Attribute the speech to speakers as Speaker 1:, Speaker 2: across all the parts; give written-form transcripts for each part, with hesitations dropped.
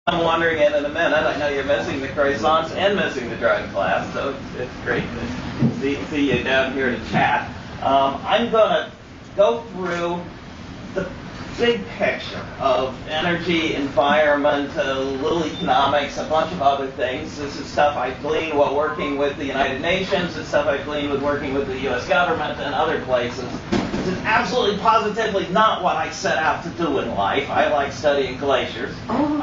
Speaker 1: I'm wandering in a minute. I know you're missing the croissants and missing the drawing class, so it's great to see you down here to chat. I'm going to go through the big picture of energy, environment, a little economics, a bunch of other things. This is stuff I gleaned while working with the United Nations. It's stuff I gleaned with working with the U.S. government and other places. This is absolutely positively not what I set out to do in life. I like studying glaciers. And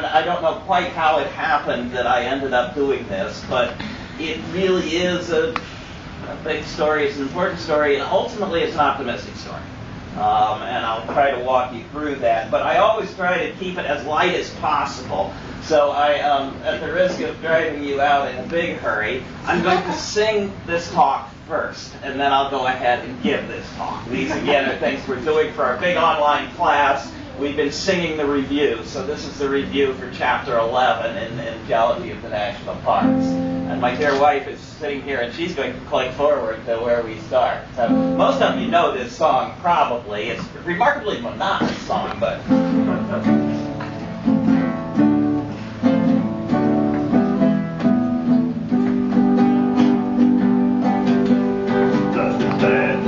Speaker 1: I don't know quite how it happened that I ended up doing this, but it really is a big story. It's an important story, and ultimately it's an optimistic story. And I'll try to walk you through that. But I always try to keep it as light as possible. So I, at the risk of driving you out in a big hurry, I'm going to sing this talk first, and then I'll go ahead and give this talk. These, again, are things we're doing for our big online class. We've been singing the review. So this is the review for Chapter 11 in Geology of the National Parks. And my dear wife is sitting here, and she's going to click forward to where we start. So most of you know this song, probably. It's a remarkably monotonous song, but...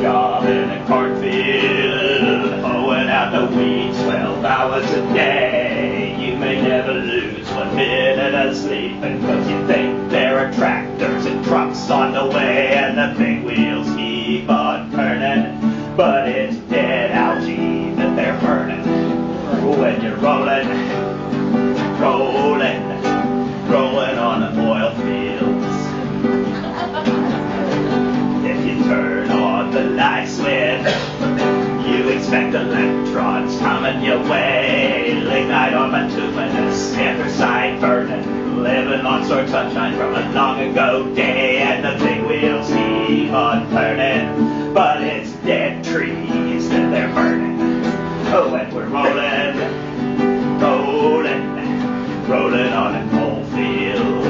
Speaker 1: job in a cornfield, hoeing out the weeds 12 hours a day. You may never lose 1 minute of sleep because you think there are tractors and trucks on the way, and the big wheels keep on turning. But it's dead algae that they're burning when you're rolling on the oil fields. If you turn on the light switch, you expect electrons coming your way. Lignite or bituminous, anthracite burning, living on stored sunshine from a long ago day, and the big wheels keep on turning. But it's dead trees that they're burning. Oh, and we're rolling on the coal fields.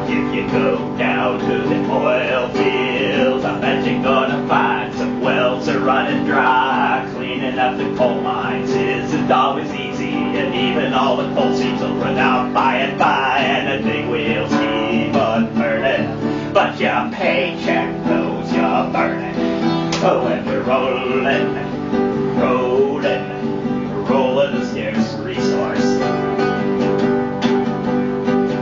Speaker 1: If you go down to the oil fields, I bet you're gonna find some wells are running dry. Cleaning up the coal mines isn't always easy, and even all the coal seams will run out by and by, and the big wheels keep on burning. But your paycheck knows you're burning. Oh, and we're rolling a scarce resource.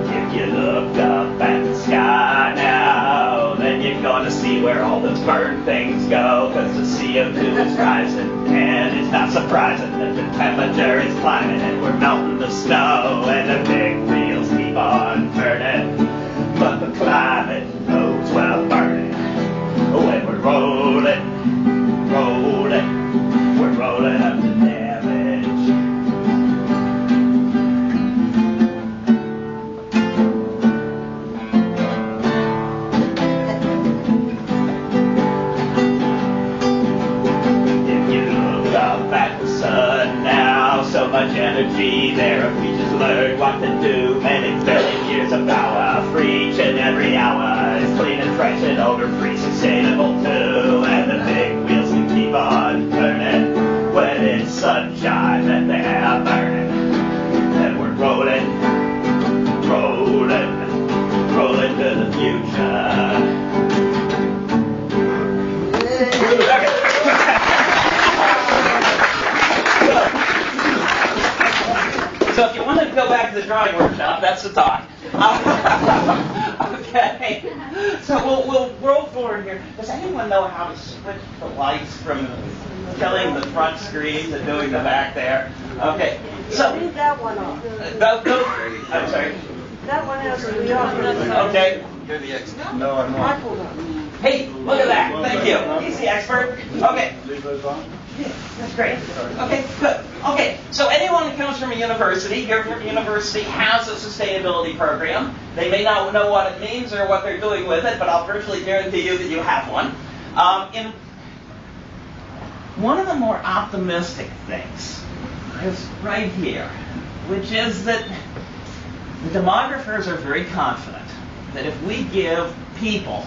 Speaker 1: If you look up at the sky now, then you're gonna see where all the burned things go, because the CO2 is rising, and it's not surprising that the temperature is climbing, and we're melting the snow, and the big wheels keep on turning. But the climate knows we're burning. When we're rolling up the damage. If you look up at the sun now, so much energy there, if we just learn what to do, many billion years of power for each and every hour is clean and fresh and odor-free, sustainable too, and the big wheels can keep on turning when it's sunshine that they're burning. And we're rolling to the future. So if you want to go back to the drawing workshop, that's the talk. Okay. So we'll roll forward here. Does anyone know how to switch the lights from killing the front screen to doing the back there? Okay. So
Speaker 2: leave that one off.
Speaker 1: I'm sorry.
Speaker 2: That one has to be off.
Speaker 1: Okay.
Speaker 3: You're the expert. No, I'm not.
Speaker 2: I pulled up.
Speaker 1: Hey, look at that. Thank you. He's the expert. Okay.
Speaker 3: Leave those on?
Speaker 1: Yeah, that's great. Okay, good. Okay, so anyone who comes from a university, your university has a sustainability program. They may not know what it means or what they're doing with it, but I'll virtually guarantee you that you have one. In one of the more optimistic things is right here, which is that the demographers are very confident that if we give people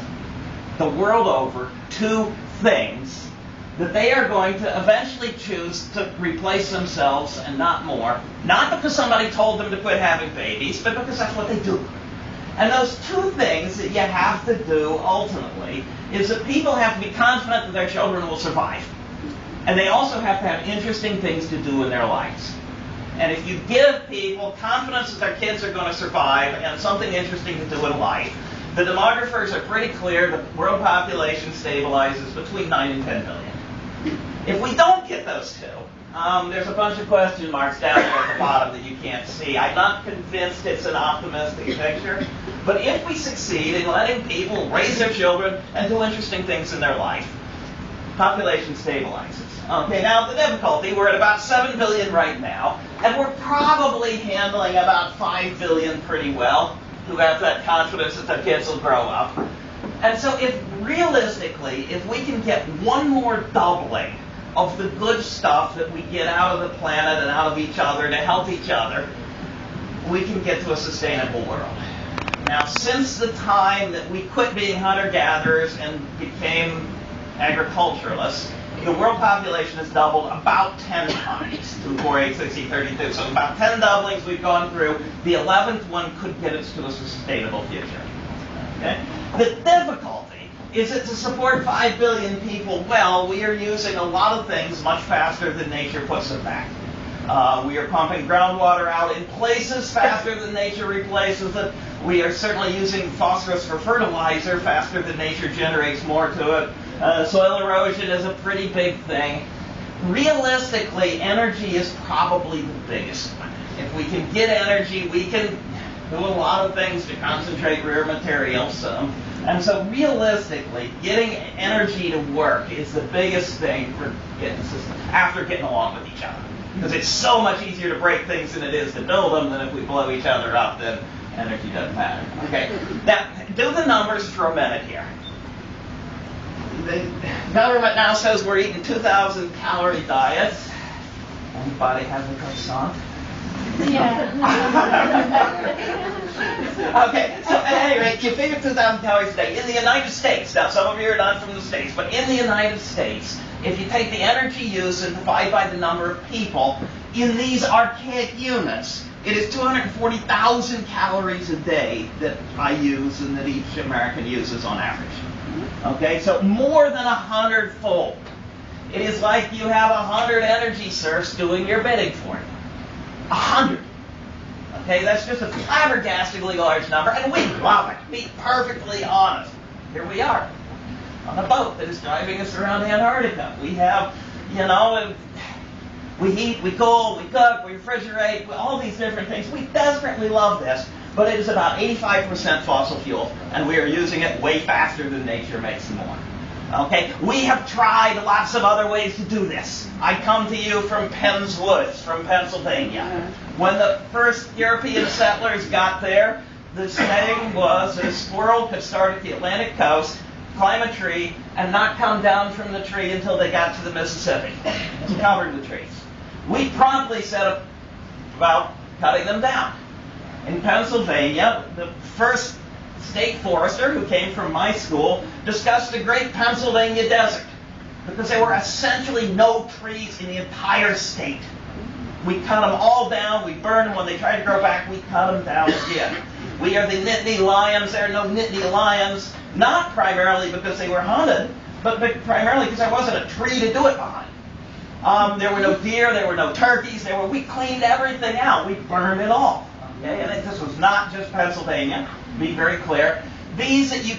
Speaker 1: the world over 2 things, that they are going to eventually choose to replace themselves and not more, not because somebody told them to quit having babies, but because that's what they do. And those two things that you have to do ultimately is that people have to be confident that their children will survive. And they also have to have interesting things to do in their lives. And if you give people confidence that their kids are going to survive and something interesting to do in life, the demographers are pretty clear that world population stabilizes between 9 and 10 billion. If we don't get those two, there's a bunch of question marks down there at the bottom that you can't see. I'm not convinced it's an optimistic picture, but if we succeed in letting people raise their children and do interesting things in their life, population stabilizes. Okay, now the difficulty, we're at about 7 billion right now, and we're probably handling about 5 billion pretty well, who have that confidence that their kids will grow up. And so if realistically, if we can get one more doubling of the good stuff that we get out of the planet and out of each other to help each other, we can get to a sustainable world. Now, since the time that we quit being hunter-gatherers and became agriculturalists, the world population has doubled about 10 times, 2, 4, 8, 16, 32. So about 10 doublings we've gone through. The 11th one could get us to a sustainable future. Okay? The difficulty is that to support 5 billion people well, we are using a lot of things much faster than nature puts them back. We are pumping groundwater out in places faster than nature replaces it. We are certainly using phosphorus for fertilizer faster than nature generates more to it. Soil erosion is a pretty big thing. Realistically, energy is probably the biggest one. If we can get energy, we can do a lot of things to concentrate rare materials. And so realistically, getting energy to work is the biggest thing for getting systems, after getting along with each other. Because it's so much easier to break things than it is to build them, than if we blow each other up, then energy doesn't matter. Okay, now do the numbers for a minute here. The government now says we're eating 2,000 calorie diets. Anybody have a croissant?
Speaker 2: Yeah.
Speaker 1: Okay, so at any rate, you figure 2,000 calories a day. In the United States, now some of you are not from the States, but in the United States, if you take the energy used and divide by the number of people, in these archaic units, it is 240,000 calories a day that I use and that each American uses on average. Okay, so more than 100-fold. It is like you have 100 energy serfs doing your bidding for you. 100. Okay, that's just a flabbergastingly large number, and we love it. Be perfectly honest. Here we are on a boat that is driving us around Antarctica. We have, we heat, we cool, we cook, we refrigerate, all these different things. We desperately love this, but it is about 85% fossil fuel, and we are using it way faster than nature makes more. Okay, we have tried lots of other ways to do this. I come to you from Penn's Woods, from Pennsylvania. When the first European settlers got there, the saying was that a squirrel could start at the Atlantic coast, climb a tree, and not come down from the tree until they got to the Mississippi. It's covered with trees. We promptly set about cutting them down. In Pennsylvania, the first state forester who came from my school discussed the great Pennsylvania desert because there were essentially no trees in the entire state. We cut them all down, we burned them. When they tried to grow back, we cut them down again. We are the Nittany lions. There are no Nittany lions, not primarily because they were hunted, but primarily because there wasn't a tree to do it behind. There were no deer, there were no turkeys, we cleaned everything out. We burned it all. Okay? And this was not just Pennsylvania. Be very clear. These that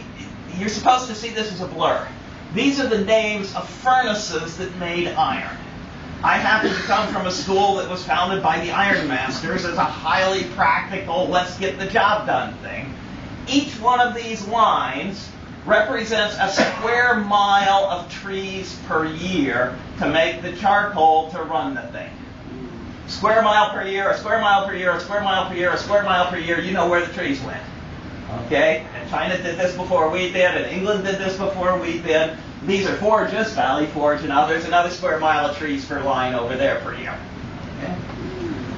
Speaker 1: you're supposed to see this as a blur. These are the names of furnaces that made iron. I happen to come from a school that was founded by the Iron Masters as a highly practical, let's get the job done thing. Each one of these lines represents a square mile of trees per year to make the charcoal to run the thing. Square mile per year, a square mile per year, a square mile per year, a square mile per year, you know where the trees went. Okay? And China did this before we did, and England did this before we did. These are forges, Valley Forge and others, another square mile of trees per line over there per year. Okay?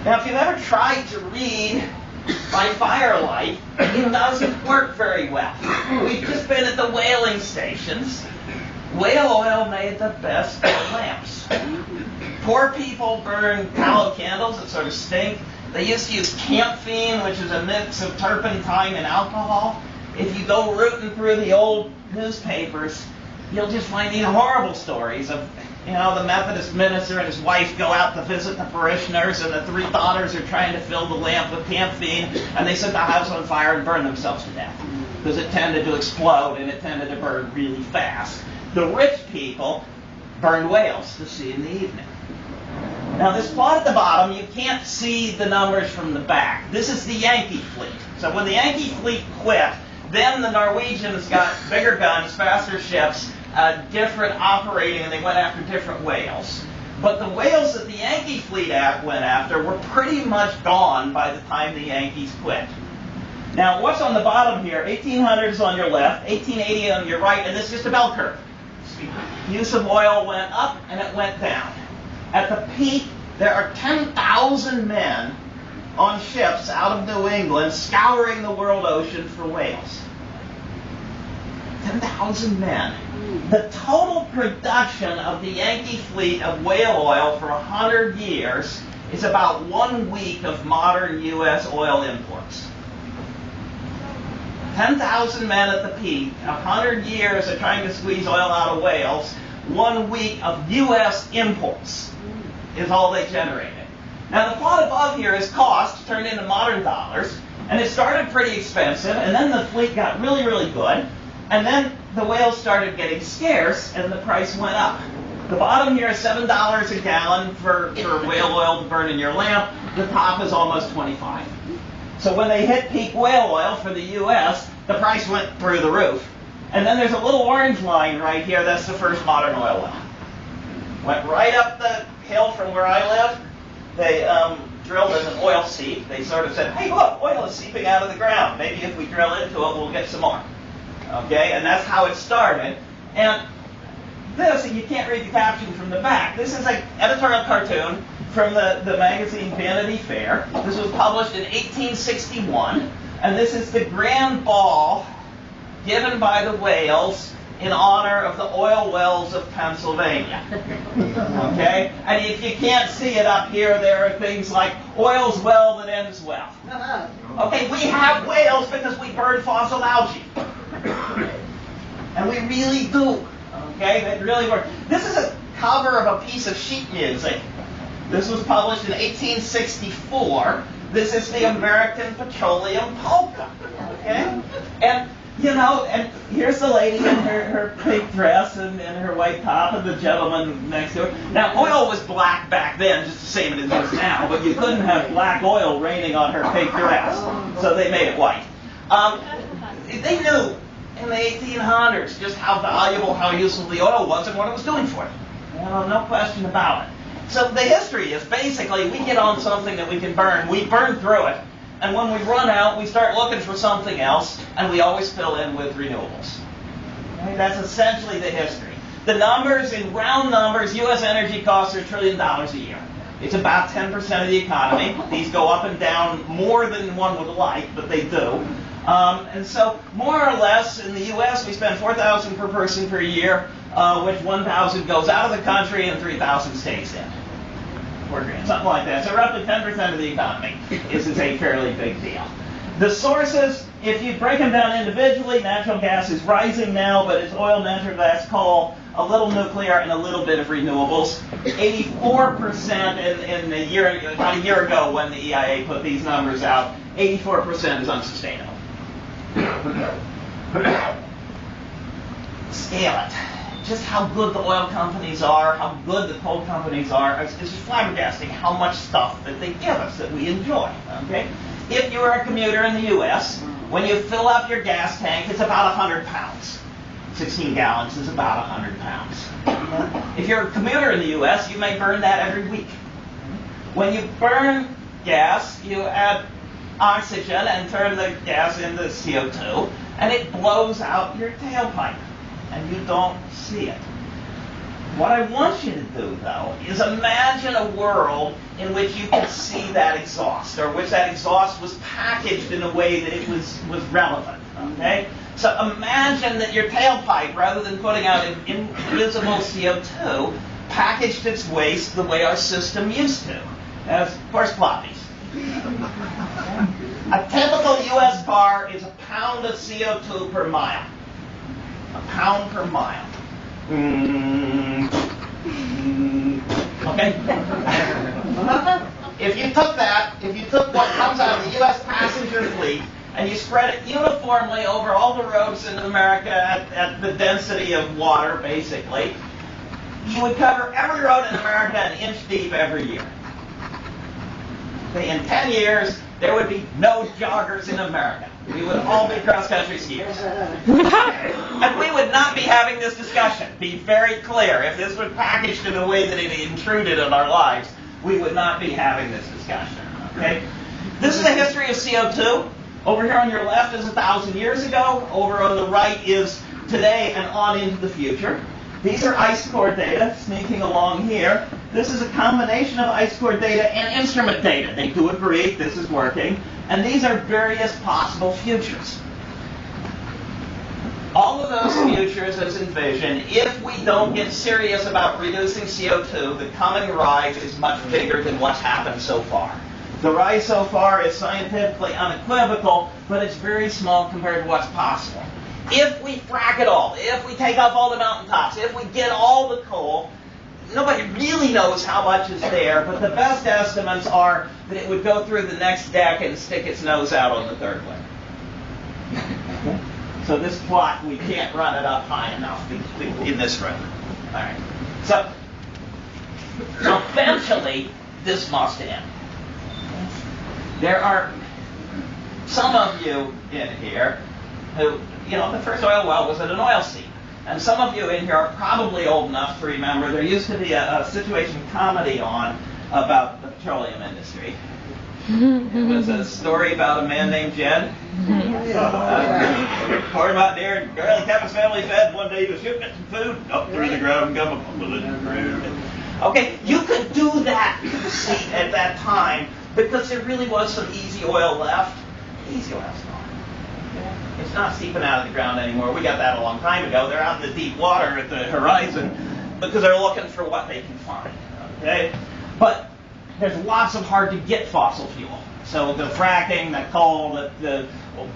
Speaker 1: Now, if you've ever tried to read by firelight, it doesn't work very well. We've just been at the whaling stations. Whale oil made the best lamps. Poor people burn tallow candles that sort of stink. They used to use camphene, which is a mix of turpentine and alcohol. If you go rooting through the old newspapers, you'll just find these horrible stories of, the Methodist minister and his wife go out to visit the parishioners, and the 3 daughters are trying to fill the lamp with camphene, and they set the house on fire and burn themselves to death because it tended to explode and it tended to burn really fast. The rich people burned whales to see in the evening. Now, this plot at the bottom, you can't see the numbers from the back. This is the Yankee fleet. So when the Yankee fleet quit, then the Norwegians got bigger guns, faster ships, different operating, and they went after different whales. But the whales that the Yankee fleet went after were pretty much gone by the time the Yankees quit. Now, what's on the bottom here? 1800s on your left, 1880 on your right, and this is just a bell curve. Use of oil went up and it went down. At the peak, there are 10,000 men on ships out of New England scouring the world ocean for whales. 10,000 men. The total production of the Yankee fleet of whale oil for 100 years is about 1 week of modern U.S. oil imports. 10,000 men at the peak, 100 years of trying to squeeze oil out of whales, 1 week of U.S. imports is all they generated. Now the plot above here is cost turned into modern dollars, and it started pretty expensive, and then the fleet got really, really good, and then the whales started getting scarce, and the price went up. The bottom here is $7 a gallon for whale oil to burn in your lamp. The top is almost 25. So when they hit peak whale oil for the U.S., the price went through the roof. And then there's a little orange line right here. That's the first modern oil well. Went right up the hill from where I live. They drilled an oil seep. They sort of said, hey, look, oil is seeping out of the ground. Maybe if we drill into it, we'll get some more. Okay, and that's how it started. And this, you can't read the caption from the back. This is an editorial cartoon from the magazine Vanity Fair. This was published in 1861. And this is the grand ball given by the whales in honor of the oil wells of Pennsylvania. Okay? And if you can't see it up here, there are things like oil's well that ends well. Okay, we have whales because we burn fossil algae. And we really do. Okay? That really works. This is a cover of a piece of sheet music. This was published in 1864. This is the American Petroleum polka. Okay? And and here's the lady in her pink dress and her white top, and the gentleman next to her. Now, oil was black back then, just the same as it is now, but you couldn't have black oil raining on her pink dress, so they made it white. They knew in the 1800s just how valuable, how useful the oil was and what it was doing for them. No question about it. So the history is basically we get on something that we can burn, we burn through it, and when we run out, we start looking for something else, and we always fill in with renewables. Okay? That's essentially the history. The numbers, in round numbers, U.S. energy costs are $1 trillion a year. It's about 10% of the economy. These go up and down more than one would like, but they do. And so, more or less, in the U.S., we spend $4,000 per person per year, which $1,000 goes out of the country and $3,000 stays in. Something like that. So roughly 10% of the economy is a fairly big deal. The sources, if you break them down individually, natural gas is rising now, but it's oil, natural gas, coal, a little nuclear, and a little bit of renewables. 84% in a year, about a year ago when the EIA put these numbers out, 84% is unsustainable. Scale it. Just how good the oil companies are, how good the coal companies are, it's just flabbergasting how much stuff that they give us that we enjoy. Okay? If you are a commuter in the U.S., when you fill up your gas tank, it's about 100 pounds. 16 gallons is about 100 pounds. If you're a commuter in the U.S., you may burn that every week. When you burn gas, you add oxygen and turn the gas into CO2, and it blows out your tailpipe. And you don't see it. What I want you to do, though, is imagine a world in which you could see that exhaust, or which that exhaust was packaged in a way that it was relevant. Okay? So imagine that your tailpipe, rather than putting out invisible CO2, packaged its waste the way our system used to, as horse ploppies. A typical U.S. car is a pound of CO2 per mile. A pound per mile. Okay? If you took what comes out of the U.S. passenger fleet and you spread it uniformly over all the roads in America at the density of water, basically, you would cover every road in America an inch deep every year. Okay, in 10 years, there would be no joggers in America. We would all be cross-country skiers. And we would not be having this discussion. Be very clear. If this were packaged in a way that it intruded on our lives, we would not be having this discussion. Okay? This is the history of CO2. Over here on your left is 1,000 years ago. Over on the right is today and on into the future. These are ice core data sneaking along here. This is a combination of ice core data and instrument data. They do agree this is working. And these are various possible futures. All of those futures as envisioned, if we don't get serious about reducing CO2, the coming rise is much bigger than what's happened so far. The rise so far is scientifically unequivocal, but it's very small compared to what's possible. If we frack it all, if we take off all the mountaintops, if we get all the coal, nobody really knows how much is there, but the best estimates are that it would go through the next deck and stick its nose out on the third one. So this plot, we can't run it up high enough in this room. All right. So eventually, this must end. There are some of you in here who, the first oil well was at an oil seep. And some of you in here are probably old enough to remember there used to be a situation comedy on about the petroleum industry. It was a story about a man named Jed. Poured him out there and barely kept his family fed. One day he was shooting at some food up through the ground, come up with it. Okay, you could do that at that time because there really was some easy oil left. Easy oil's gone. It's not seeping out of the ground anymore. We got that a long time ago. They're out in the deep water at the horizon because they're looking for what they can find. Okay? But there's lots of hard-to-get fossil fuel. So the fracking, the coal, the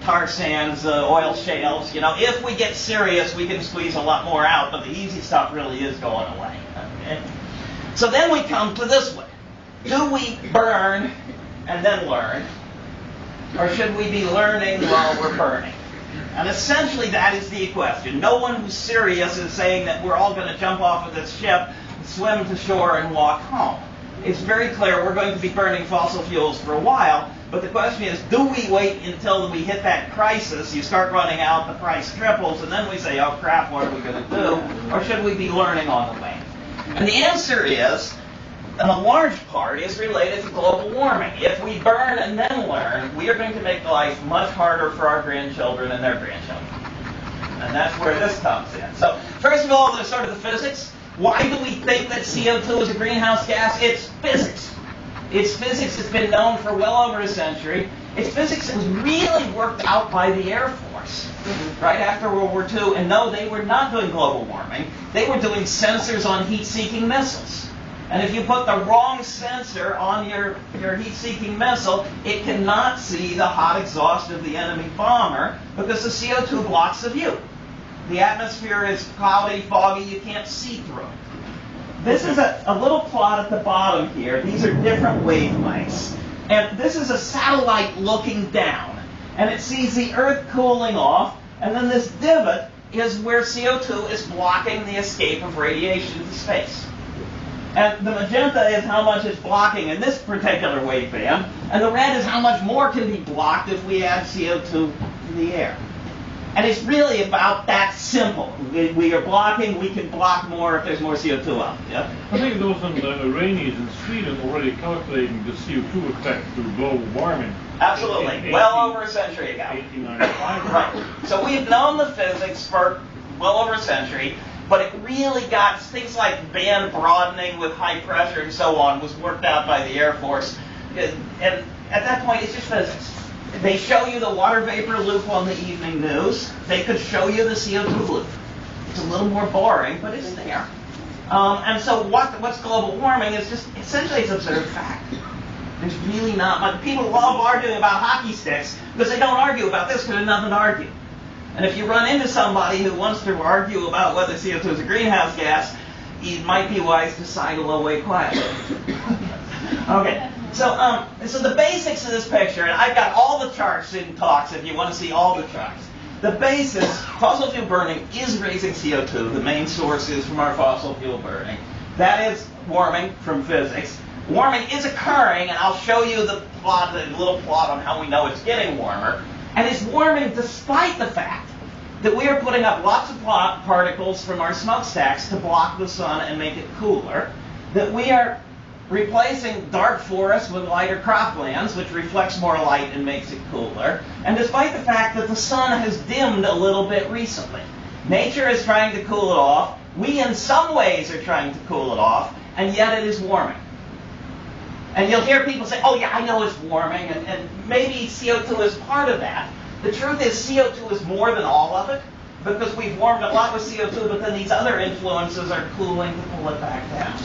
Speaker 1: tar sands, the oil shales, if we get serious, we can squeeze a lot more out, but the easy stuff really is going away. Okay? So then we come to this one. Do we burn and then learn? Or should we be learning while we're burning? And essentially that is the question. No one who's serious is saying that we're all going to jump off of this ship, swim to shore, and walk home. It's very clear we're going to be burning fossil fuels for a while, but the question is, do we wait until we hit that crisis, you start running out, the price triples, and then we say, oh crap, what are we going to do? Or should we be learning on the way? And the answer is, and a large part is related to global warming. If we burn and then learn, we are going to make life much harder for our grandchildren and their grandchildren. And that's where this comes in. So, first of all, there's sort of the physics. Why do we think that CO2 is a greenhouse gas? It's physics. It's physics that's been known for well over a century. It's physics that was really worked out by the Air Force right after World War II. And no, they were not doing global warming. They were doing sensors on heat-seeking missiles. And if you put the wrong sensor on your heat-seeking missile, it cannot see the hot exhaust of the enemy bomber because the CO2 blocks the view. The atmosphere is cloudy, foggy, you can't see through it. This is a little plot at the bottom here. These are different wavelengths. And this is a satellite looking down. And it sees the Earth cooling off, and then this divot is where CO2 is blocking the escape of radiation to space. And the magenta is how much it's blocking in this particular waveband, and the red is how much more can be blocked if we add CO2 to the air. And it's really about that simple. We are blocking, we can block more if there's more CO2 out. Yeah?
Speaker 4: I think there was some Iranians in Sweden already calculating the CO2 effect through global warming.
Speaker 1: Absolutely. Well over a century ago.
Speaker 4: 1895.
Speaker 1: Right. So we've known the physics for well over a century, but it really got things like band broadening with high pressure and so on was worked out by the Air Force. And at that point, it's just physics. They show you the water vapor loop on the evening news. They could show you the CO2 loop. It's a little more boring, but it's there. And so what's global warming is just essentially it's observed fact. There's really not much. People love arguing about hockey sticks because they don't argue about this because there's nothing to argue. And if you run into somebody who wants to argue about whether CO2 is a greenhouse gas, it might be wise to sidle away quietly. Okay, so the basics of this picture, and I've got all the charts in talks if you want to see all the charts. The basis, fossil fuel burning is raising CO2. The main source is from our fossil fuel burning. That is warming from physics. Warming is occurring, and I'll show you the plot, the little plot on how we know it's getting warmer. And it's warming despite the fact that we are putting up lots of particles from our smokestacks to block the sun and make it cooler. That we are replacing dark forests with lighter croplands, which reflects more light and makes it cooler. And despite the fact that the sun has dimmed a little bit recently. Nature is trying to cool it off. We in some ways are trying to cool it off, and yet it is warming. And you'll hear people say, oh yeah, I know it's warming, and maybe CO2 is part of that. The truth is CO2 is more than all of it, because we've warmed a lot with CO2, but then these other influences are cooling to pull it back down.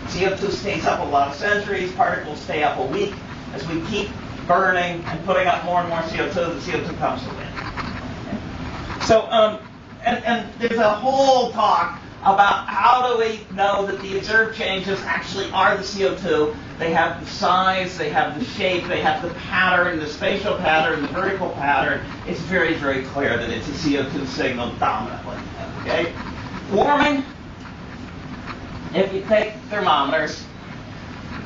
Speaker 1: CO2 stays up a lot of centuries, particles stay up a week. As we keep burning and putting up more and more CO2, the CO2 comes to wind. Okay? So, and there's a whole talk about how do we know that the observed changes actually are the CO2. They have the size, they have the shape, they have the pattern, the spatial pattern, the vertical pattern. It's very, very clear that it's a CO2 signal dominantly. Okay? Warming, if you take thermometers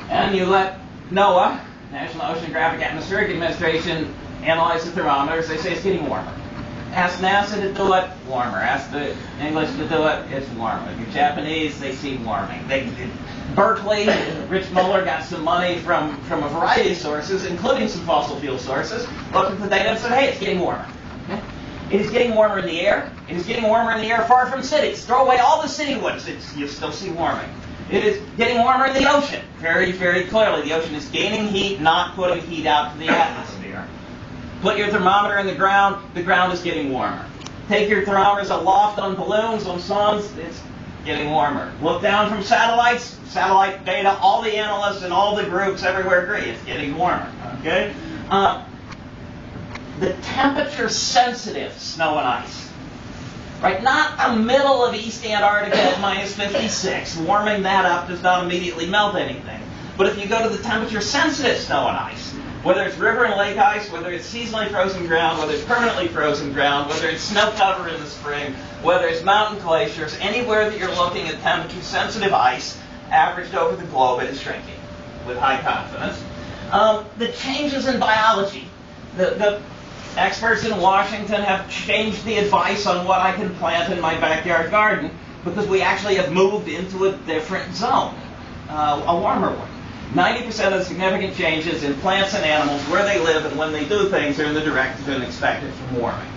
Speaker 1: and you let NOAA, National Oceanographic Atmospheric Administration, analyze the thermometers, they say it's getting warmer. Ask NASA to do it, warmer. Ask the English to do it, it's warmer. If you're Japanese, they see warming. Berkeley, Rich Muller got some money from a variety of sources, including some fossil fuel sources, looked at the data and said, hey, it's getting warmer. Okay? It is getting warmer in the air. It is getting warmer in the air far from cities. Throw away all the city woods, you still see warming. It is getting warmer in the ocean. Very, very clearly, the ocean is gaining heat, not putting heat out to the atmosphere. Put your thermometer in the ground is getting warmer. Take your thermometers aloft on balloons, on suns, it's getting warmer. Look down from satellites, satellite data, all the analysts and all the groups everywhere agree it's getting warmer. Okay? The temperature-sensitive snow and ice. Right? Not the middle of East Antarctica at minus 56. Warming that up does not immediately melt anything. But if you go to the temperature-sensitive snow and ice, whether it's river and lake ice, whether it's seasonally frozen ground, whether it's permanently frozen ground, whether it's snow cover in the spring, whether it's mountain glaciers, anywhere that you're looking at temperature-sensitive ice, averaged over the globe, it is shrinking with high confidence. The changes in biology. The experts in Washington have changed the advice on what I can plant in my backyard garden because we actually have moved into a different zone, a warmer one. 90% of the significant changes in plants and animals, where they live and when they do things, are in the direction expected from warming.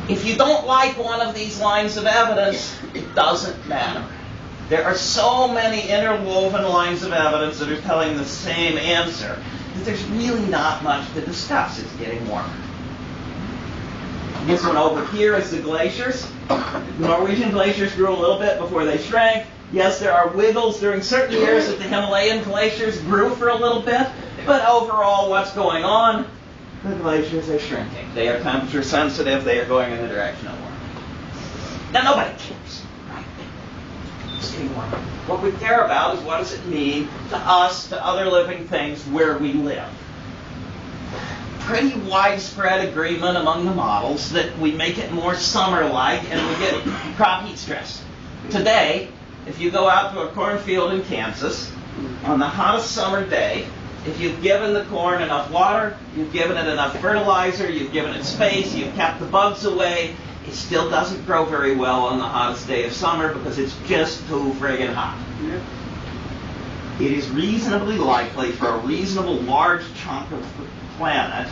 Speaker 1: If you don't like one of these lines of evidence, it doesn't matter. There are so many interwoven lines of evidence that are telling the same answer that there's really not much to discuss. It's getting warmer. This one over here is the glaciers. The Norwegian glaciers grew a little bit before they shrank. Yes, there are wiggles during certain years that the Himalayan glaciers grew for a little bit, but overall what's going on? The glaciers are shrinking. They are temperature sensitive. They are going in the direction of warming. Now nobody cares, right? It's getting warmer. What we care about is what does it mean to us, to other living things where we live. Pretty widespread agreement among the models that we make it more summer-like and we get crop heat stress. Today, if you go out to a cornfield in Kansas, on the hottest summer day, if you've given the corn enough water, you've given it enough fertilizer, you've given it space, you've kept the bugs away, it still doesn't grow very well on the hottest day of summer because it's just too friggin' hot. It is reasonably likely for a reasonable large chunk of the planet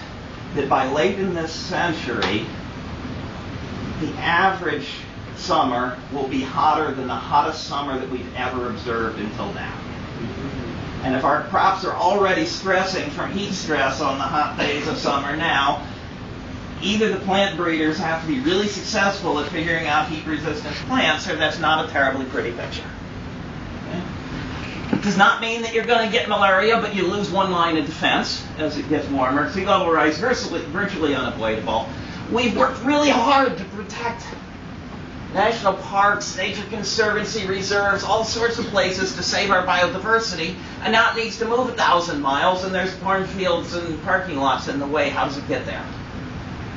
Speaker 1: that by late in this century, the average summer will be hotter than the hottest summer that we've ever observed until now. And if our crops are already stressing from heat stress on the hot days of summer now, either the plant breeders have to be really successful at figuring out heat-resistant plants, or that's not a terribly pretty picture. Okay? It does not mean that you're going to get malaria, but you lose one line of defense as it gets warmer. Sea level rise virtually unavoidable. We've worked really hard to protect national parks, nature conservancy reserves, all sorts of places to save our biodiversity, and now it needs to move 1,000 miles, and there's cornfields and parking lots in the way. How does it get there?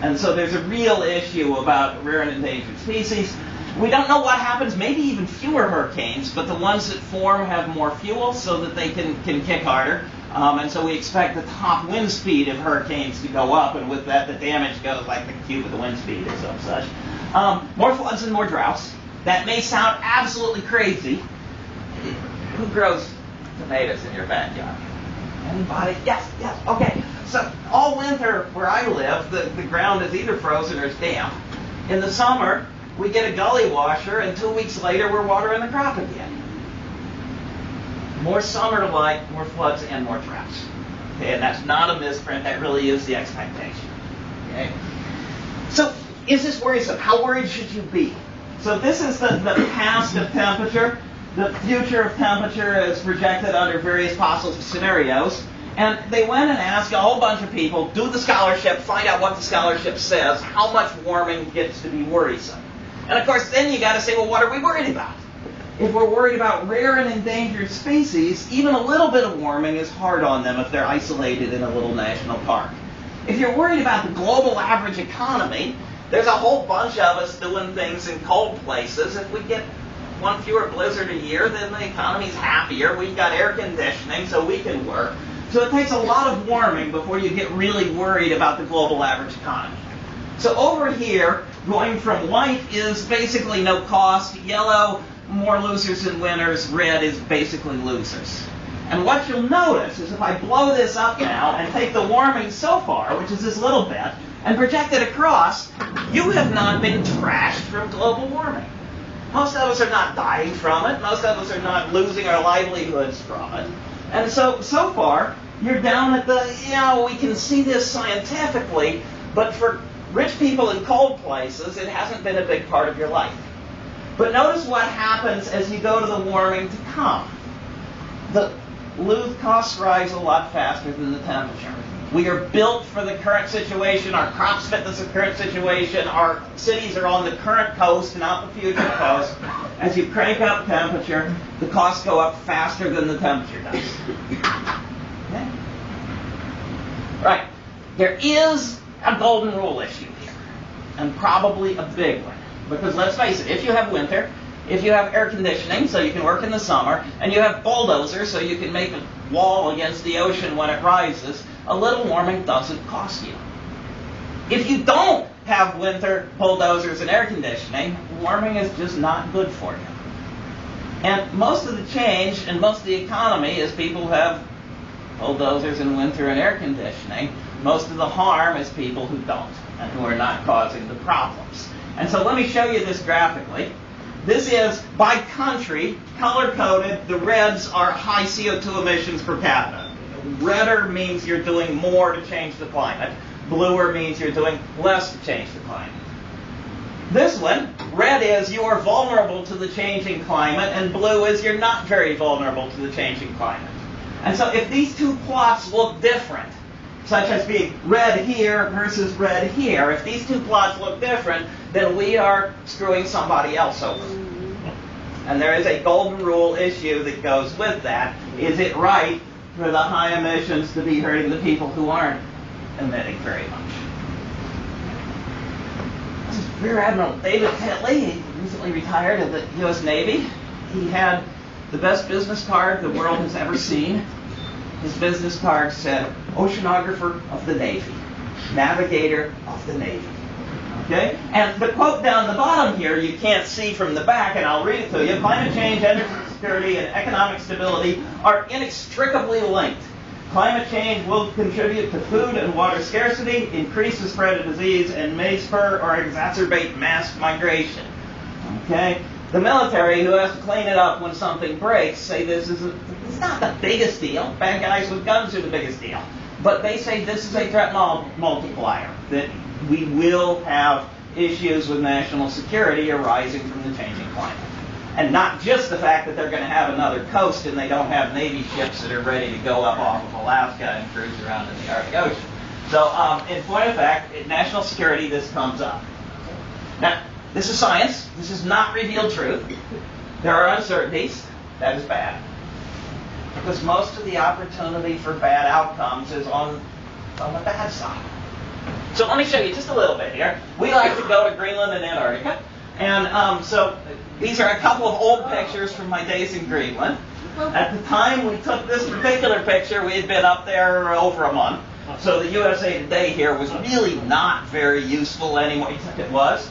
Speaker 1: And so there's a real issue about rare and endangered species. We don't know what happens, maybe even fewer hurricanes, but the ones that form have more fuel so that they can kick harder. And so we expect the top wind speed of hurricanes to go up, and with that the damage goes like the cube of the wind speed or some such. More floods and more droughts. That may sound absolutely crazy. Who grows tomatoes in your backyard? Anybody? Yes, okay. So all winter where I live, the ground is either frozen or it's damp. In the summer, we get a gully washer, and 2 weeks later we're watering the crop again. More summer-like, more floods, and more droughts. Okay, and that's not a misprint, that really is the expectation. Okay? So, is this worrisome? How worried should you be? So this is the past of temperature. The future of temperature is projected under various possible scenarios. And they went and asked a whole bunch of people, do the scholarship, find out what the scholarship says, how much warming gets to be worrisome. And of course, then you got to say, well, what are we worried about? If we're worried about rare and endangered species, even a little bit of warming is hard on them if they're isolated in a little national park. If you're worried about the global average economy, there's a whole bunch of us doing things in cold places. If we get one fewer blizzard a year, then the economy's happier. We've got air conditioning, so we can work. So it takes a lot of warming before you get really worried about the global average economy. So over here, going from white is basically no cost, yellow, more losers than winners, red is basically losers. And what you'll notice is if I blow this up now and take the warming so far, which is this little bit, and project it across, you have not been trashed from global warming. Most of us are not dying from it. Most of us are not losing our livelihoods from it. And so far, you're down at the, we can see this scientifically, but for rich people in cold places, it hasn't been a big part of your life. But notice what happens as you go to the warming to come. The costs rise a lot faster than the temperature. We are built for the current situation. Our crops fit this current situation. Our cities are on the current coast, not the future coast. As you crank up temperature, the costs go up faster than the temperature does. Okay? Right. There is a golden rule issue here, and probably a big one. Because let's face it, if you have winter, if you have air conditioning so you can work in the summer, and you have bulldozers so you can make a wall against the ocean when it rises, a little warming doesn't cost you. If you don't have winter, bulldozers, and air conditioning, warming is just not good for you. And most of the change and most of the economy is people who have bulldozers in winter and air conditioning. Most of the harm is people who don't and who are not causing the problems. And so let me show you this graphically. This is, by country, color-coded. The reds are high CO2 emissions per capita. Redder means you're doing more to change the climate. Bluer means you're doing less to change the climate. This one, red is you are vulnerable to the changing climate, and blue is you're not very vulnerable to the changing climate. And so if these two plots look different, such as being red here versus red here, if these two plots look different, then we are screwing somebody else over. And there is a golden rule issue that goes with that. Is it right for the high emissions to be hurting the people who aren't emitting very much? This is Rear Admiral David Kentley. He recently retired of the U.S. Navy. He had the best business card the world has ever seen. His business card said, Oceanographer of the Navy, Navigator of the Navy. Okay? And the quote down the bottom here, you can't see from the back, and I'll read it to you. Climate change, energy security, and economic stability are inextricably linked. Climate change will contribute to food and water scarcity, increase the spread of disease, and may spur or exacerbate mass migration. Okay? The military, who has to clean it up when something breaks, say it's not the biggest deal. Bad guys with guns are the biggest deal. But they say this is a threat multiplier, that we will have issues with national security arising from the changing climate. And not just the fact that they're going to have another coast and they don't have Navy ships that are ready to go up off of Alaska and cruise around in the Arctic Ocean. So, in point of fact, in national security, this comes up. Now, this is science. This is not revealed truth. There are uncertainties. That is bad. Because most of the opportunity for bad outcomes is on the bad side. So let me show you just a little bit here. We like to go to Greenland and Antarctica. And so these are a couple of old pictures from my days in Greenland. At the time we took this particular picture, we had been up there over a month. So the USA Today here was really not very useful anymore. You think it was?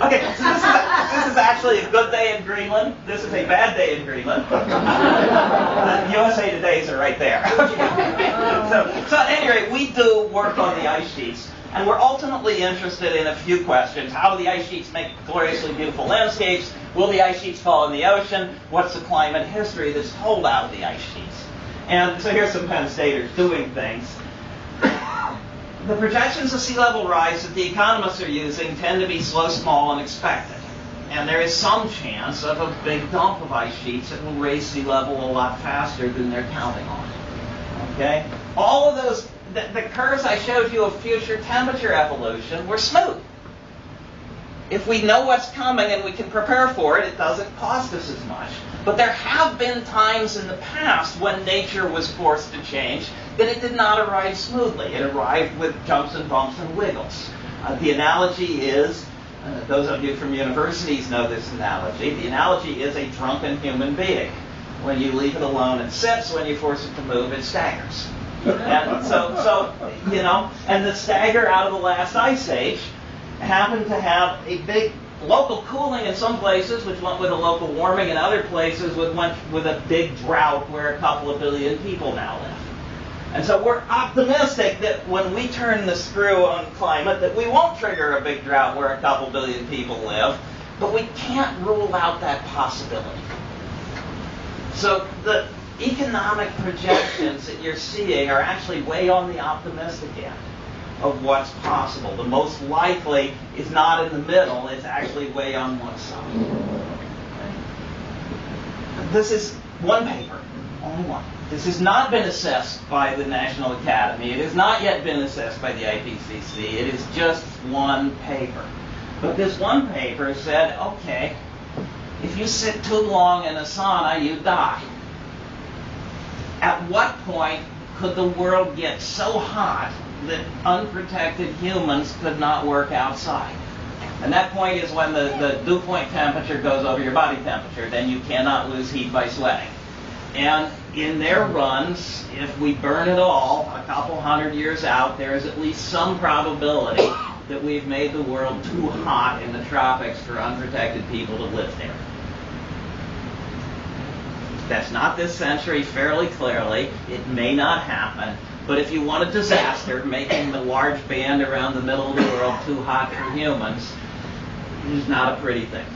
Speaker 1: Okay, so this is actually a good day in Greenland. This is a bad day in Greenland. The USA Todays are right there. So at any rate, we do work on the ice sheets. And we're ultimately interested in a few questions. How do the ice sheets make gloriously beautiful landscapes? Will the ice sheets fall in the ocean? What's the climate history that's told out of the ice sheets? And so here's some Penn Staters doing things. The projections of sea level rise that the economists are using tend to be slow, small, and expected. And there is some chance of a big dump of ice sheets that will raise sea level a lot faster than they're counting on. Okay? All of those, the curves I showed you of future temperature evolution were smooth. If we know what's coming and we can prepare for it, it doesn't cost us as much. But there have been times in the past when nature was forced to change that it did not arrive smoothly. It arrived with jumps and bumps and wiggles. The analogy is, those of you from universities know this analogy, the analogy is a drunken human being. When you leave it alone, it sits. When you force it to move, it staggers. And so you know, and the stagger out of the last ice age happened to have a big local cooling in some places, which went with a local warming, in other places went with a big drought where a couple of billion people now live. And so we're optimistic that when we turn the screw on climate, that we won't trigger a big drought where a couple billion people live, but we can't rule out that possibility. So the economic projections that you're seeing are actually way on the optimistic end of what's possible. The most likely is not in the middle, it's actually way on one side. Okay. This is one paper, only one. This has not been assessed by the National Academy. It has not yet been assessed by the IPCC. It is just one paper. But this one paper said, okay, if you sit too long in a sauna, you die. At what point could the world get so hot that unprotected humans could not work outside? And that point is when the dew point temperature goes over your body temperature. Then you cannot lose heat by sweating. And in their runs, if we burn it all, a couple hundred years out, there is at least some probability that we've made the world too hot in the tropics for unprotected people to live there. That's not this century, fairly clearly. It may not happen. But if you want a disaster, making the large band around the middle of the world too hot for humans is not a pretty thing.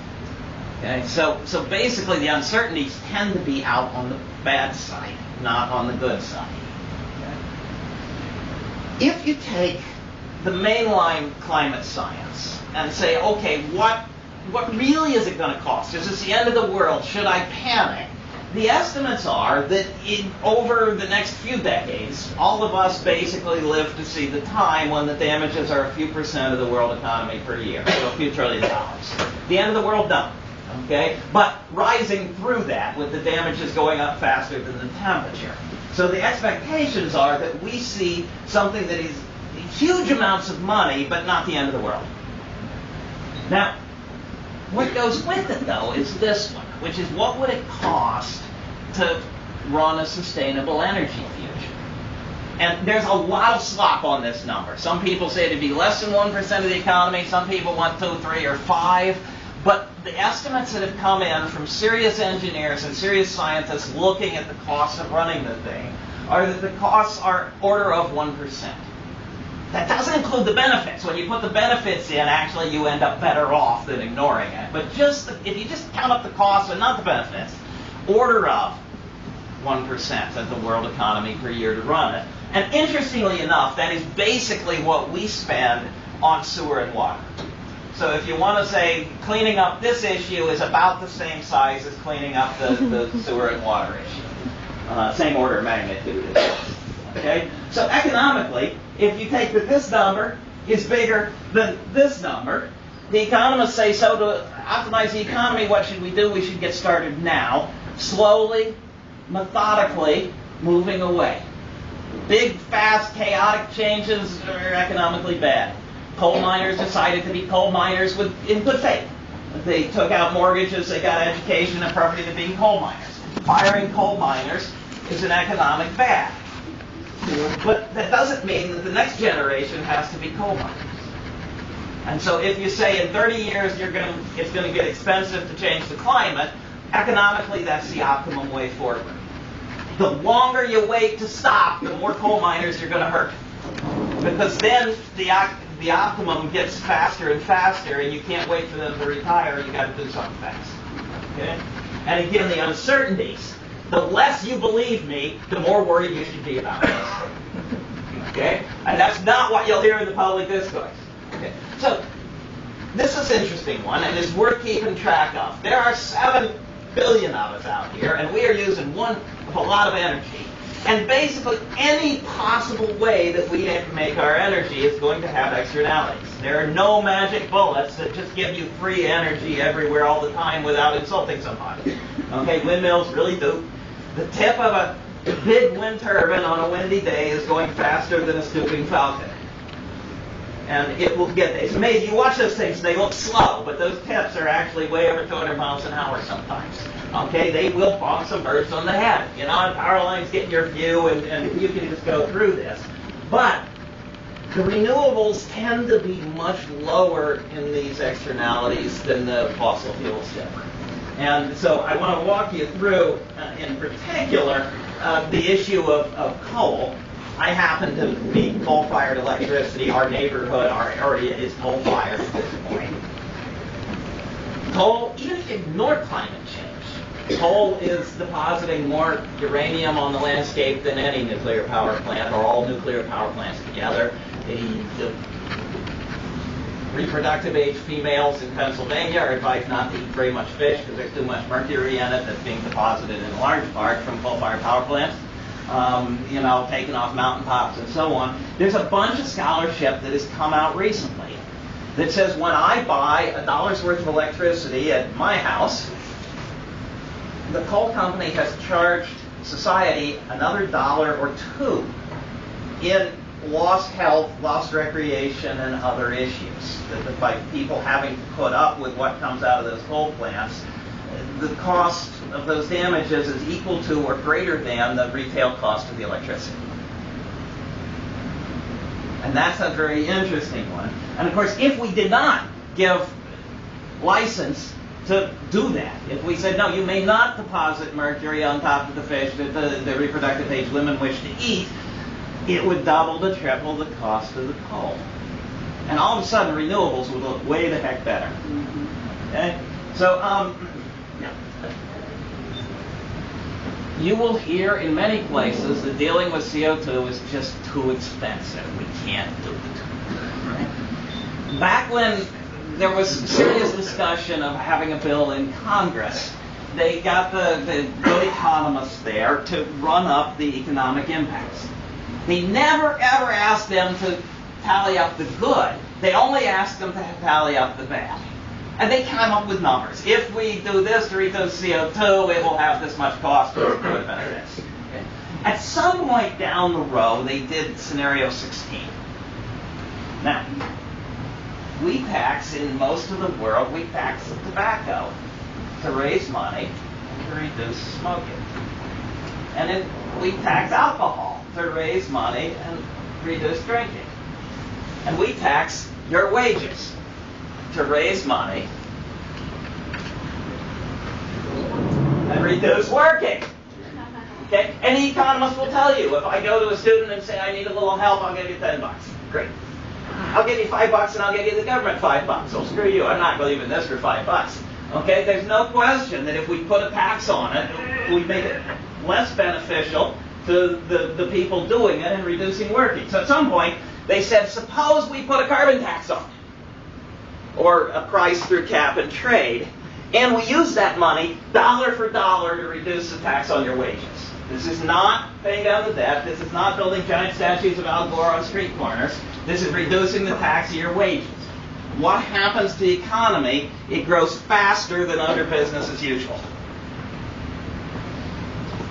Speaker 1: Okay? So basically the uncertainties tend to be out on the bad side, not on the good side. Okay? If you take the mainline climate science and say, okay, what really is it going to cost? Is this the end of the world? Should I panic? The estimates are that over the next few decades, all of us basically live to see the time when the damages are a few percent of the world economy per year, so a few $1 trillion. The end of the world, no. Okay? But rising through that with the damages going up faster than the temperature. So the expectations are that we see something that is huge amounts of money, but not the end of the world. Now, what goes with it, though, is this one, which is what would it cost to run a sustainable energy future? And there's a lot of slop on this number. Some people say it'd be less than 1% of the economy. Some people want 2, 3, or 5. But the estimates that have come in from serious engineers and serious scientists looking at the cost of running the thing are that the costs are order of 1%. That doesn't include the benefits. When you put the benefits in, actually you end up better off than ignoring it. But if you just count up the costs and not the benefits, order of 1% of the world economy per year to run it. And interestingly enough, that is basically what we spend on sewer and water. So if you want to say cleaning up this issue is about the same size as cleaning up the sewer and water issue. Same order of magnitude as this. Okay? So economically, if you take that this number is bigger than this number, the economists say, so to optimize the economy, what should we do? We should get started now, slowly, methodically, moving away. Big, fast, chaotic changes are economically bad. Coal miners decided to be coal miners in good faith. They took out mortgages, they got education and property to being coal miners. Firing coal miners is an economic bad. But that doesn't mean that the next generation has to be coal miners. And so if you say in 30 years it's going to get expensive to change the climate, economically that's the optimum way forward. The longer you wait to stop, the more coal miners you're going to hurt. Because then the optimum gets faster and faster, and you can't wait for them to retire. You got to do something fast. Okay? And again, the uncertainties. The less you believe me, the more worried you should be about this. Okay? And that's not what you'll hear in the public discourse. Okay? So this is an interesting one, and it's worth keeping track of. There are 7 billion of us out here, and we are using a lot of energy. And basically, any possible way that we make our energy is going to have externalities. There are no magic bullets that just give you free energy everywhere all the time without insulting somebody. Okay, windmills really do. The tip of a big wind turbine on a windy day is going faster than a stooping falcon. And it will get there. It's amazing. You watch those things, they look slow, but those tips are actually way over 200 miles an hour sometimes. Okay, they will bonk some birds on the head. You know, and power lines get your view, and you can just go through this. But the renewables tend to be much lower in these externalities than the fossil fuels do. And so I want to walk you through, in particular, the issue of coal. I happen to be coal-fired electricity. Our neighborhood, our area is coal-fired at this point. Coal, even if you ignore climate change, coal is depositing more uranium on the landscape than any nuclear power plant, or all nuclear power plants together. The reproductive age females in Pennsylvania are advised not to eat very much fish because there's too much mercury in it that's being deposited in large part from coal-fired power plants. Taken off mountaintops and so on. There's a bunch of scholarship that has come out recently that says when I buy $1 worth of electricity at my house, the coal company has charged society another $1 or $2 in lost health, lost recreation, and other issues. By people having to put up with what comes out of those coal plants, the cost of those damages is equal to or greater than the retail cost of the electricity. And that's a very interesting one. And of course, if we did not give license to do that, if we said, no, you may not deposit mercury on top of the fish that the reproductive age women wish to eat, it would double to triple the cost of the coal. And all of a sudden, renewables would look way the heck better. Okay? So, you will hear in many places that dealing with CO2 is just too expensive. We can't do it. Right? Back when there was serious discussion of having a bill in Congress, they got the good economists there to run up the economic impacts. They never ever asked them to tally up the good. They only asked them to tally up the bad. And they came up with numbers. If we do this to reduce CO2, it will have this much cost to do it benefits. Okay. At some point down the road, they did scenario 16. Now, we tax, in most of the world, we tax tobacco to raise money and to reduce smoking. And then we tax alcohol to raise money and reduce drinking. And we tax your wages to raise money and reduce working. Okay? Any economist will tell you, if I go to a student and say, I need a little help, I'll give you $10. Great. I'll give you $5 and I'll give you the government $5. So screw you, I'm not believing this for $5. Okay? There's no question that if we put a tax on it, we make it less beneficial to the people doing it and reducing working. So at some point, they said, suppose we put a carbon tax on it, or a price through cap and trade, and we use that money dollar for dollar to reduce the tax on your wages. This is not paying down the debt. This is not building giant statues of Al Gore on street corners. This is reducing the tax of your wages. What happens to the economy? It grows faster than other business as usual.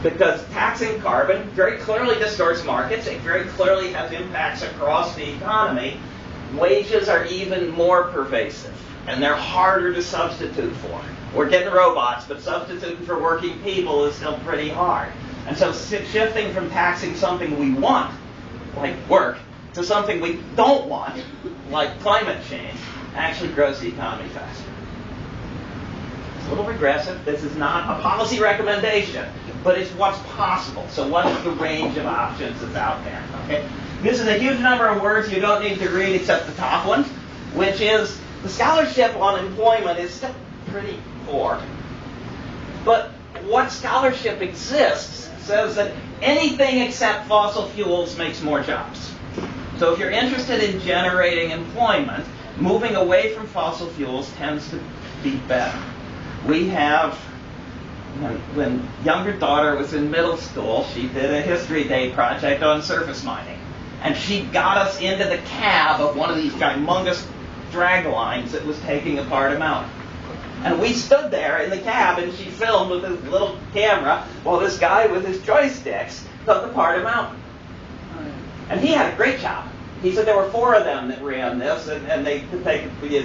Speaker 1: Because taxing carbon very clearly distorts markets. It very clearly has impacts across the economy. Wages are even more pervasive, and they're harder to substitute for. We're getting robots, but substituting for working people is still pretty hard. And so shifting from taxing something we want, like work, to something we don't want, like climate change, actually grows the economy faster. It's a little regressive. This is not a policy recommendation, but it's what's possible. So what's the range of options that's out there? Okay? This is a huge number of words you don't need to read except the top one, which is the scholarship on employment is still pretty poor. But what scholarship exists says that anything except fossil fuels makes more jobs. So if you're interested in generating employment, moving away from fossil fuels tends to be better. We have, when younger daughter was in middle school, she did a history day project on surface mining. And she got us into the cab of one of these humongous drag lines that was taking apart a mountain. And we stood there in the cab and she filmed with his little camera while this guy with his joysticks took apart a mountain. And he had a great job. He said there were 4 of them that ran this, and they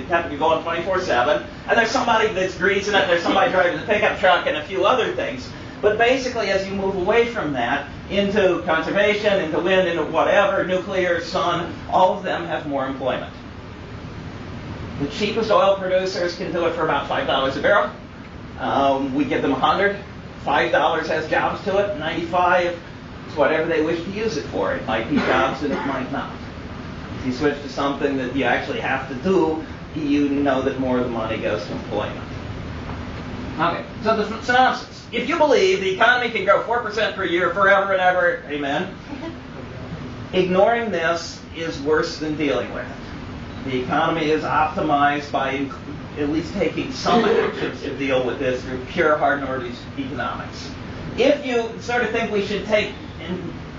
Speaker 1: kept you going 24/7. And there's somebody that's greasing it, there's somebody driving the pickup truck, and a few other things. But basically, as you move away from that into conservation, into wind, into whatever, nuclear, sun, all of them have more employment. The cheapest oil producers can do it for about $5 a barrel. We give them 100. $5 has jobs to it. 95 is whatever they wish to use it for. It might be jobs and it might not. If you switch to something that you actually have to do, you know that more of the money goes to employment. Okay, so the synopsis. If you believe the economy can grow 4% per year forever and ever, amen, ignoring this is worse than dealing with it. The economy is optimized by at least taking some actions to deal with this through pure hard-ordered economics. If you sort of think we should take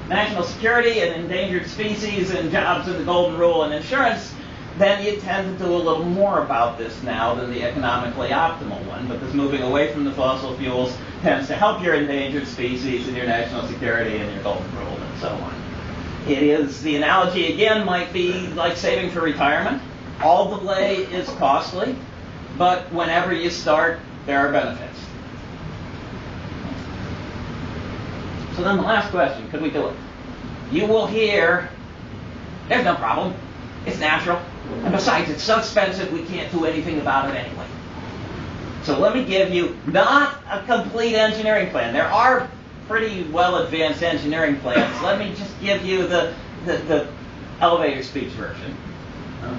Speaker 1: national security and endangered species and jobs and the golden rule and insurance, then you tend to do a little more about this now than the economically optimal one, because moving away from the fossil fuels tends to help your endangered species and your national security and your golden rule and so on. It is, the analogy again might be like saving for retirement. All delay is costly, but whenever you start, there are benefits. So then the last question, could we do it? You will hear, there's no problem. It's natural. And besides, it's so expensive, we can't do anything about it anyway. So let me give you not a complete engineering plan. There are pretty well-advanced engineering plans. Let me just give you the elevator speech version.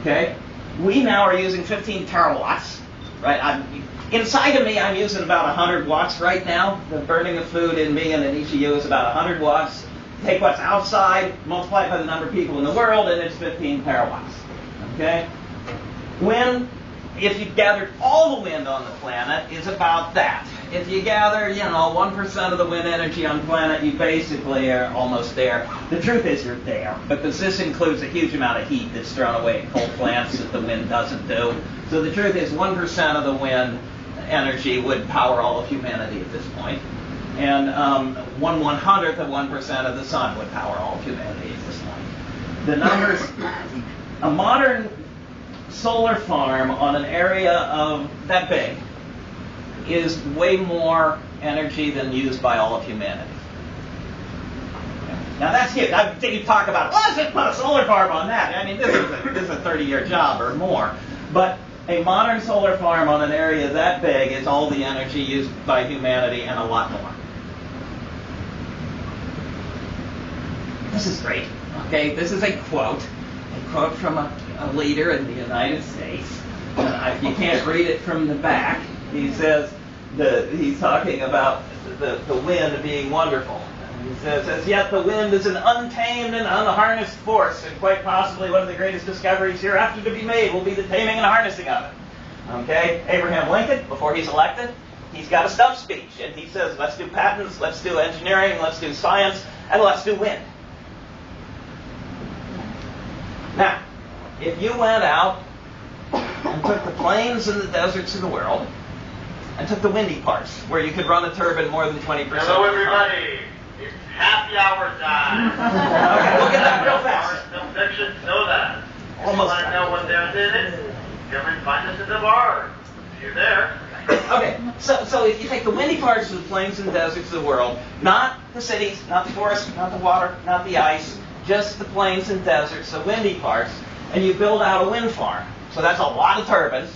Speaker 1: Okay? We now are using 15 terawatts. Right? Inside of me, I'm using about 100 watts right now. The burning of food in me and in each of you is about 100 watts. Take what's outside, multiply it by the number of people in the world, and it's 15 terawatts. Okay? Wind, if you gathered all the wind on the planet, is about that. If you gather, 1% of the wind energy on the planet, you basically are almost there. The truth is you're there, because this includes a huge amount of heat that's thrown away in coal plants that the wind doesn't do. So the truth is 1% of the wind energy would power all of humanity at this point. And 1/100th of 1% of the sun would power all of humanity at this point. The numbers, a modern solar farm on an area of that big is way more energy than used by all of humanity. Now that's huge. You talk about, let's just put a solar farm on that. I mean, this is a 30-year job or more. But a modern solar farm on an area that big is all the energy used by humanity and a lot more. This is great. Okay, this is a quote from a leader in the United States. You can't read it from the back. He says he's talking about the wind being wonderful. And he says, yet the wind is an untamed and unharnessed force, and quite possibly one of the greatest discoveries hereafter to be made will be the taming and harnessing of it. Okay, Abraham Lincoln, before he's elected, he's got a stump speech, and he says, let's do patents, let's do engineering, let's do science, and let's do wind. Now, if you went out and took the plains and the deserts of the world and took the windy parts, where you could run a turbine more than 20%.
Speaker 5: Hello, everybody. It's happy hour time.
Speaker 1: Okay, we'll get that real fast.
Speaker 5: Some sections know that. If
Speaker 1: Almost.
Speaker 5: you want to know what they're in it, come and find us in the bar. See you there.
Speaker 1: Okay, so if you take the windy parts of the plains and deserts of the world, not the cities, not the forests, not the water, not the ice, just the plains and deserts, the windy parts, and you build out a wind farm. So that's a lot of turbines.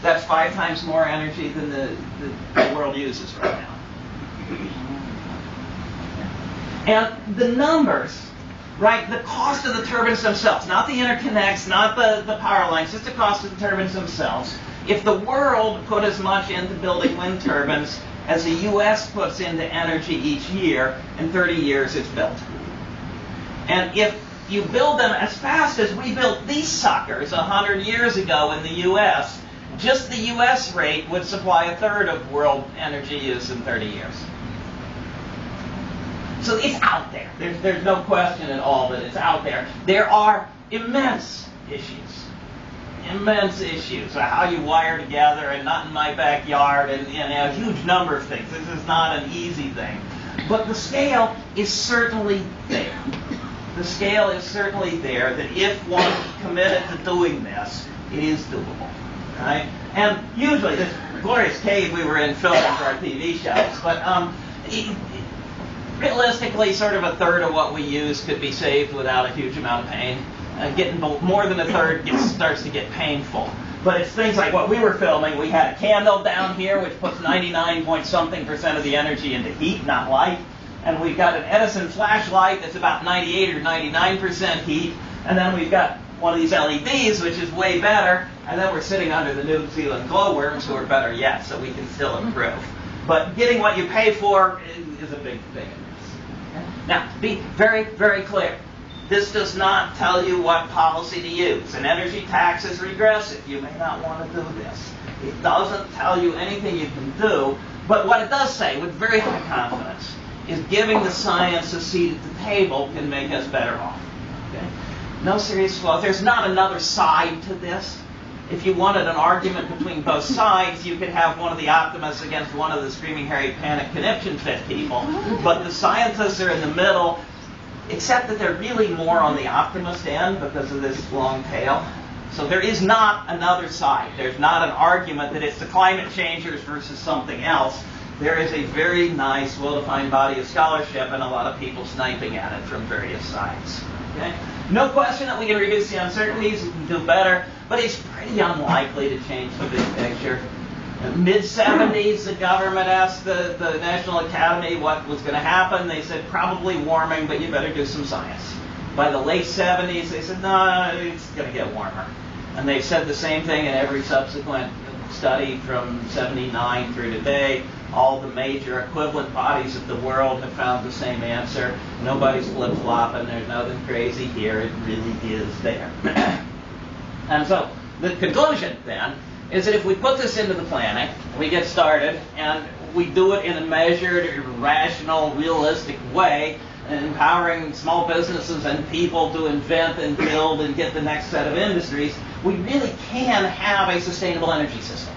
Speaker 1: That's 5 times more energy than the world uses right now. And the numbers, right, the cost of the turbines themselves, not the interconnects, not the power lines, just the cost of the turbines themselves. If the world put as much into building wind turbines as the U.S. puts into energy each year, in 30 years it's built. And if you build them as fast as we built these suckers 100 years ago in the U.S., just the U.S. rate would supply 1/3 of world energy use in 30 years. So it's out there. There's no question at all that it's out there. There are immense issues. Immense issues. How you wire together, and not in my backyard, and a huge number of things. This is not an easy thing. But the scale is certainly there. The scale is certainly there that if one committed to doing this, it is doable. Right? And usually, this glorious cave we were in filming for our TV shows, but realistically, sort of 1/3 of what we use could be saved without a huge amount of pain. Getting more than 1/3 starts to get painful. But it's things like what we were filming. We had a candle down here, which puts 99-point-something% of the energy into heat, not light. And we've got an Edison flashlight that's about 98 or 99% heat. And then we've got one of these LEDs, which is way better. And then we're sitting under the New Zealand glowworms, who are better yet, so we can still improve. But getting what you pay for is a big thing. Now, to be very, very clear, this does not tell you what policy to use. An energy tax is regressive. You may not want to do this. It doesn't tell you anything you can do, but what it does say, with very high confidence, is giving the science a seat at the table can make us better off. Okay? No serious flaws. There's not another side to this. If you wanted an argument between both sides, you could have one of the optimists against one of the screaming, hairy, panic, conniption fit people. But the scientists are in the middle, except that they're really more on the optimist end because of this long tail. So there is not another side. There's not an argument that it's the climate changers versus something else. There is a very nice, well-defined body of scholarship and a lot of people sniping at it from various sides. Okay? No question that we can reduce the uncertainties, we can do better, but it's pretty unlikely to change the big picture. In the mid-70s, the government asked the National Academy what was going to happen. They said, probably warming, but you better do some science. By the late 70s, they said, no, it's going to get warmer. And they've said the same thing in every subsequent study from 79 through today. All the major equivalent bodies of the world have found the same answer. Nobody's flip-flopping. There's nothing crazy here. It really is there. And so the conclusion, then, is that if we put this into the planning, we get started, and we do it in a measured, rational, realistic way, empowering small businesses and people to invent and build and get the next set of industries, we really can have a sustainable energy system.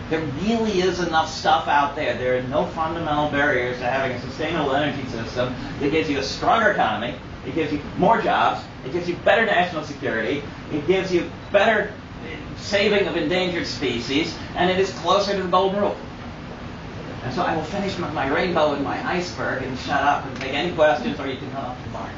Speaker 1: There really is enough stuff out there. There are no fundamental barriers to having a sustainable energy system that gives you a stronger economy, it gives you more jobs, it gives you better national security, it gives you better saving of endangered species, and it is closer to the golden rule. And so I will finish my rainbow and my iceberg and shut up and take any questions, or you can come up to the bar.